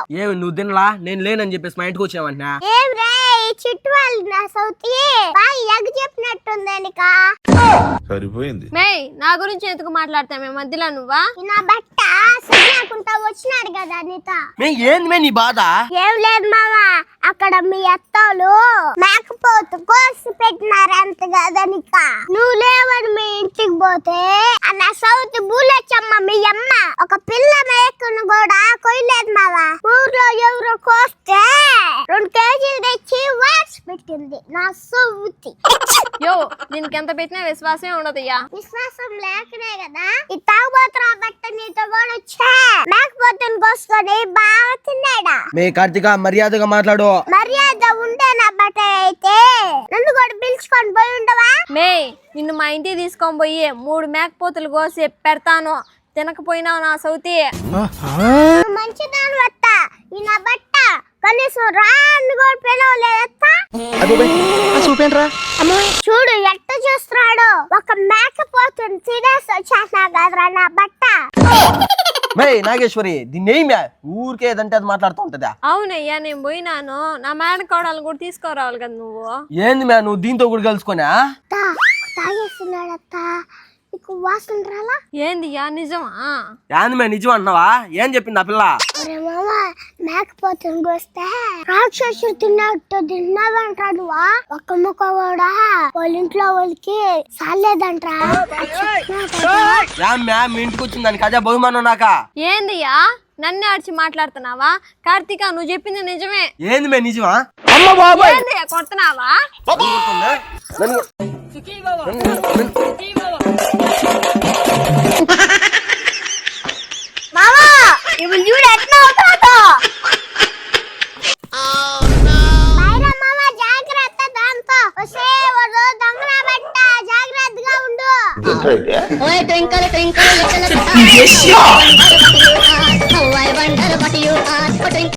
ఏమి నువ్వు తినలా? నేను లేనని చెప్పేసి మా ఇంటికి వచ్చావంటున్నా. ఏం రే చిట్టు వాళ్ళు నా సౌతి ఎగ్ చెప్పినట్టుందనిక సరిపోయింది. మేయ్ నా గురించి ఎందుకు మాట్లాడతామే మధ్యలో నువ్వా? నా బట్ట సరియాకుంటా వచ్చినాడు కదా నీత. ఏంది మే నీ బాధ? ఏం లేదు మామా, అక్కడ మీ అత్తలు మేకపోతు కోసి పెట్టినారంత కదా నీక. నువ్వు లేవని మీ ఇంటికి పోతే అన్న సౌతి బూలొచ్చమ్మ మీ అమ్మ ఒక పిల్ల మేకను కూడా కొయ్యలేదు మావా. ఊర్లో ఎవరో కోస్తే 2 కేజీలు తెచ్చి వాట్స్ పెట్టింది నా సౌతి. యో దీనికి ఎంత పెట్టినా విశ్వాసమే ఉండదయ్యా. విశ్వాసం లేకనే కదా ఈ తాగుబోతున్నా బట్ట నీతో కూడా వచ్చా. మేకపోతుని కోసుకొని బాగా తిన్నాడా. మే కార్తీక మర్యాదగా మాట్లాడు. మర్యాద ఉండే నా బట్ట అయితే నన్ను కూడా పిలుచుకొని పోయి ఉండవా? మేయ్ నిన్ను మా ఇంటికి తీసుకొని పోయి 3 మేకపోతులు కోసి పెడతాను, తినకపోయినావు నా సౌతి. మంచిదాని వత్త ఈ నా బట్ట కనీసం రాను కూడా పిలవలేదత్తా. చూడు ఎట్ట చూస్తున్నాడు, ఒక మేకపోతుని తినేసి వచ్చేసినా కదరా నా బట్ట. మే నాగేశ్వరి దీన్ని ఏమి ఊరికే ఏదంటే అది మాట్లాడుతూ ఉంటదా? అవునయ్యా నేను పోయినాను, నా మేనకోడలను కూడా తీసుకురావాలి కదా నువ్వు. ఏంది మే నువ్వు దీంతో కూడా కలుసుకున్నా? తాగేస్తున్నాడత్తా, నీకు వాసన రాలా? ఏందియ్యా నిజమా? ఏంది మే నిజం అంటున్నావా? ఏం చెప్పింది ఆ పిల్ల? ఒరే మామ మేకపోతుని కోస్తే రాక్షసుడు తిన్నట్టు తిన్నావంటా నువ్వా. ఒక్క ముక్క కూడా వాళ్ళ ఇంట్లో వాళ్ళకి సాలేదంట్రా. ఏం మే మీ ఇంటికి వచ్చింది దానికి అదే బహుమానం నాకా? ఏందియ్యా నన్ను అడిచి మాట్లాడుతున్నావా? కార్తీక నువ్వు చెప్పింది నిజమే. ఏంది మే నిజమా? ఏందియ్యా కొడుతున్నావా? మామా ఇప్పుడు చూడు ఎట్లా అవుతాదో. మామ జాగ్రత్త దాంతో వసే వదో దొంగన బట్ట జాగ్రత్తగా ఉండు. ఓయ్ ట్వింకల్ ట్వింకల్ లిటిల్ స్టార్